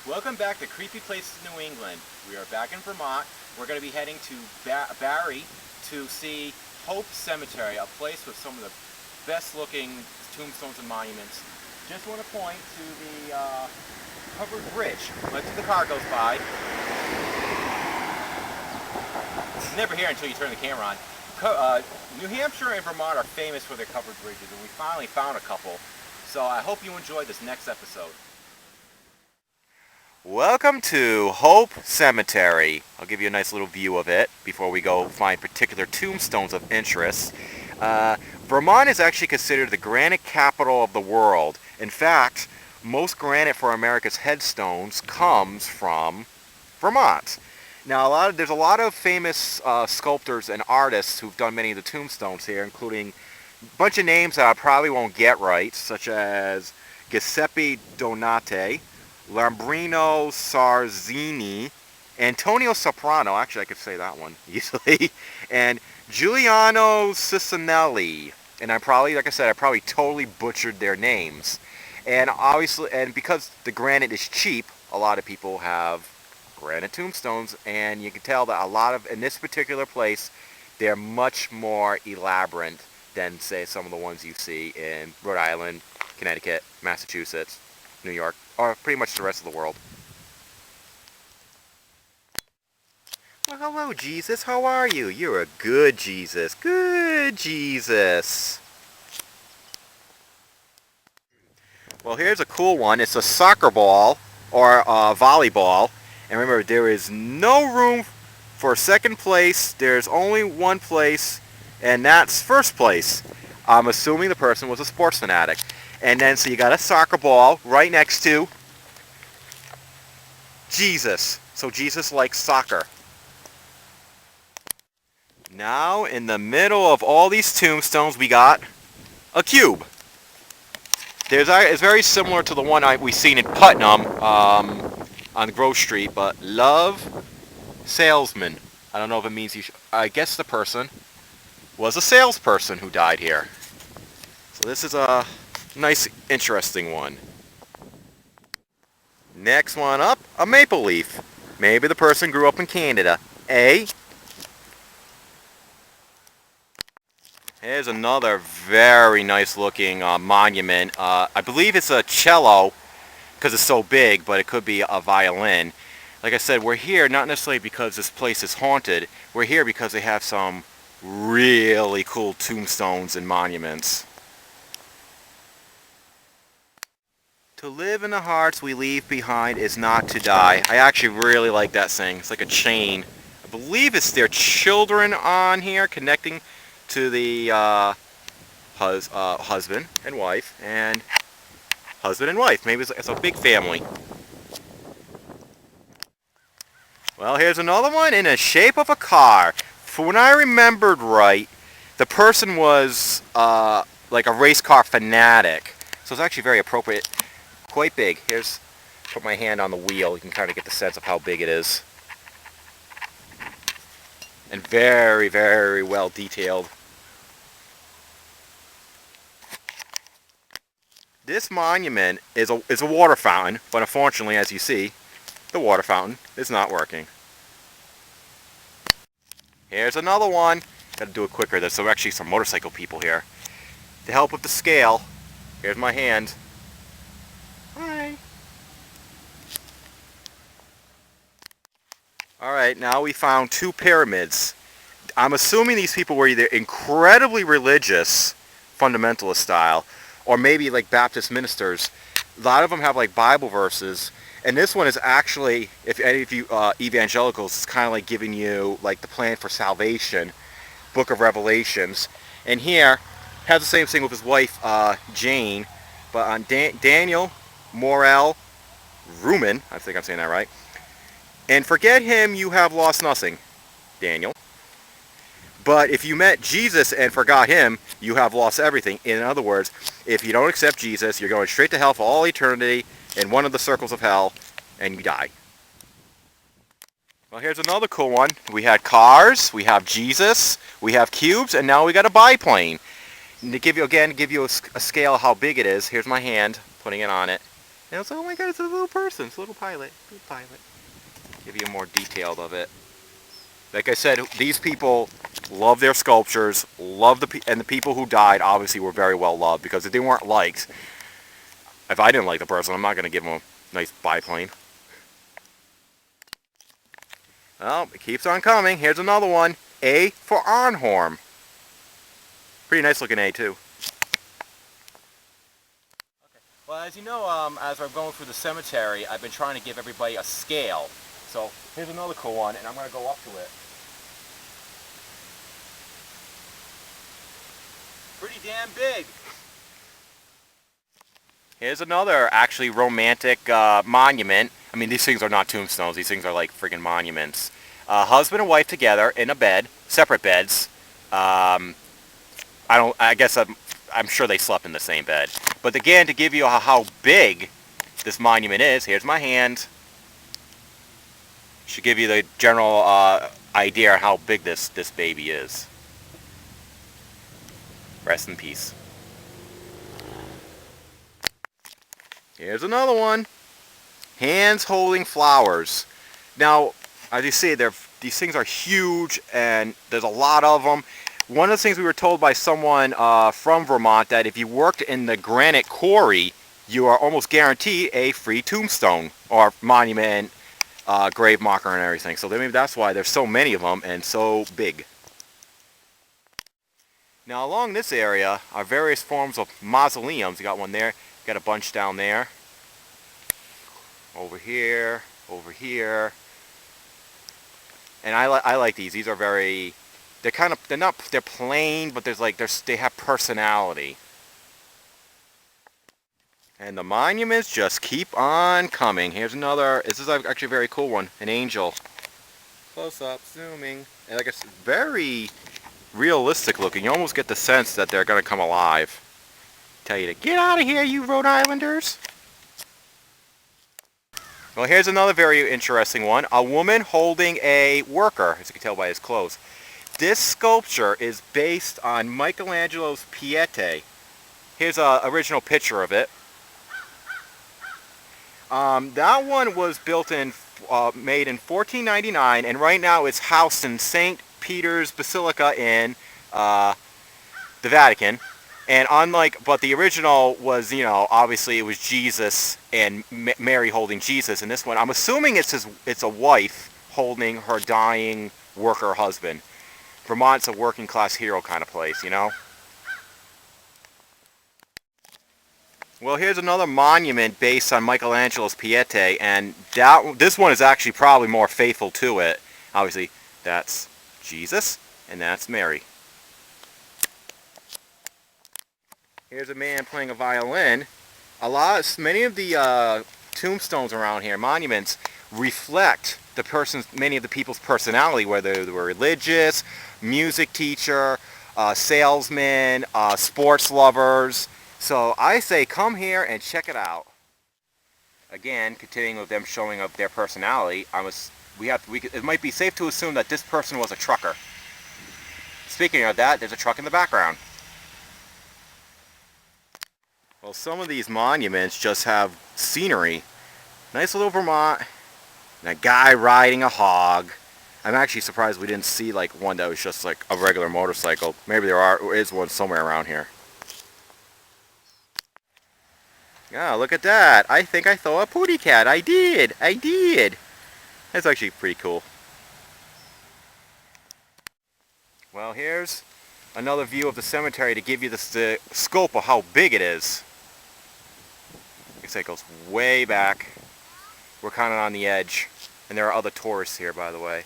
Welcome back to Creepy Places New England. We are back in Vermont. We're going to be heading to Barre to see Hope Cemetery, a place with some of the best looking tombstones and monuments. Just want to point to the covered bridge. Let's see the car goes by. It's never here until you turn the camera on. New Hampshire and Vermont are famous for their covered bridges, and we finally found a couple. So I hope you enjoyed this next episode. Welcome to Hope Cemetery. I'll give you a nice little view of it before we go find particular tombstones of interest. Vermont is actually considered the granite capital of the world. In fact, most granite for America's headstones comes from Vermont. Now, there's a lot of famous sculptors and artists who've done many of the tombstones here, including a bunch of names that I probably won't get right, such as Giuseppe Donati, Lambrino Sarzini, Antonio Soprano, actually I could say that one easily, and Giuliano Cicinelli. And I probably totally butchered their names. And obviously, and because the granite is cheap, a lot of people have granite tombstones, and you can tell that in this particular place, they're much more elaborate than, say, some of the ones you see in Rhode Island, Connecticut, Massachusetts, New York, or pretty much the rest of the world. Well, hello, Jesus. How are you? You're a good Jesus. Good Jesus. Well, here's a cool one. It's a soccer ball or a volleyball. And remember, there is no room for second place. There's only one place, and that's first place. I'm assuming the person was a sports fanatic. And then, so you got a soccer ball right next to Jesus. So Jesus likes soccer. Now, in the middle of all these tombstones, we got a cube. It's very similar to the one we seen in Putnam on Grove Street, but love salesman. I don't know if it means I guess the person was a salesperson who died here. So this is a nice, interesting one. Next one up, a maple leaf. Maybe the person grew up in Canada. Here's another very nice looking monument. I believe it's a cello because it's so big, but it could be a violin. Like I said, we're here not necessarily because this place is haunted. We're here because they have some really cool tombstones and monuments. To live in the hearts we leave behind is not to die. I actually really like that saying. It's like a chain. I believe it's their children on here connecting to the husband and wife, and husband and wife. Maybe it's a big family. Well, here's another one in the shape of a car. For when I remembered right, the person was like a race car fanatic. So it's actually very appropriate. Quite big. Put my hand on the wheel. You can kind of get the sense of how big it is. And very, very well detailed. This monument is a water fountain, but unfortunately, as you see, the water fountain is not working. Here's another one. Got to do it quicker. There's actually some motorcycle people here. To help with the scale, here's my hand. Hi. Alright, now we found two pyramids. I'm assuming these people were either incredibly religious, fundamentalist style, or maybe like Baptist ministers. A lot of them have like Bible verses. And this one is actually, if any of you evangelicals, it's kind of like giving you like the plan for salvation, Book of Revelations. And here, has the same thing with his wife, Jane. But on Daniel Morel Ruman, I think I'm saying that right. And forget him, you have lost nothing, Daniel. But if you met Jesus and forgot him, you have lost everything. In other words, if you don't accept Jesus, you're going straight to hell for all eternity in one of the circles of hell, and you die. Well, here's another cool one. We had cars, we have Jesus, we have cubes, and now we got a biplane. And to give you a scale of how big it is, here's my hand, putting it on it. And I was like, oh my god, it's a little person. It's a little pilot. Little pilot. Give you more detailed of it. Like I said, these people love their sculptures, and the people who died obviously were very well loved, because if they weren't liked, if I didn't like the person, I'm not going to give them a nice biplane. Well, it keeps on coming. Here's another one. A for Arnhorn. Pretty nice looking A too. Well, as you know, as I'm going through the cemetery, I've been trying to give everybody a scale. So here's another cool one, and I'm going to go up to it. Pretty damn big. Here's another actually romantic monument. I mean, these things are not tombstones. These things are like friggin' monuments. Husband and wife together in a bed, separate beds. I guess I'm sure they slept in the same bed. But again, to give you how big this monument is, here's my hand. Should give you the general idea of how big this baby is. Rest in peace. Here's another one. Hands holding flowers. Now, as you see, these things are huge, and there's a lot of them. One of the things we were told by someone from Vermont, that if you worked in the granite quarry, you are almost guaranteed a free tombstone or monument, grave marker, and everything. So maybe that's why there's so many of them and so big. Now, along this area are various forms of mausoleums. You got one there. You got a bunch down there. Over here. Over here. And I like these. These are very. They're plain, but they have personality. And the monuments just keep on coming. Here's another. This is actually a very cool one. An angel. Close up, zooming. And like I said, very realistic looking. You almost get the sense that they're going to come alive. Tell you to get out of here, you Rhode Islanders. Well, here's another very interesting one. A woman holding a worker, as you can tell by his clothes. This sculpture is based on Michelangelo's Piete. Here's an original picture of it. That one was made in 1499, and right now it's housed in St. Peter's Basilica in the Vatican. And but the original was, obviously it was Jesus and Mary holding Jesus. And this one, I'm assuming it's a wife holding her dying worker husband. Vermont's a working class hero kind of place, Well, here's another monument based on Michelangelo's Piete, and this one is actually probably more faithful to it. Obviously, that's Jesus, and that's Mary. Here's a man playing a violin. Many of the tombstones around here, monuments, reflect many of the people's personality, whether they were religious, music teacher, salesmen, sports lovers. So I say come here and check it out. Again, continuing with them showing up their personality, it might be safe to assume that this person was a trucker. Speaking of that, there's a truck in the background. Well, some of these monuments just have scenery. Nice little Vermont. And a guy riding a hog. I'm actually surprised we didn't see one that was just like a regular motorcycle. Maybe there is one somewhere around here. Yeah, look at that. I think I saw a pooty cat. I did. That's actually pretty cool. Well, here's another view of the cemetery to give you the scope of how big it is. Like I say, it goes way back. We're kind of on the edge. And there are other tourists here, by the way.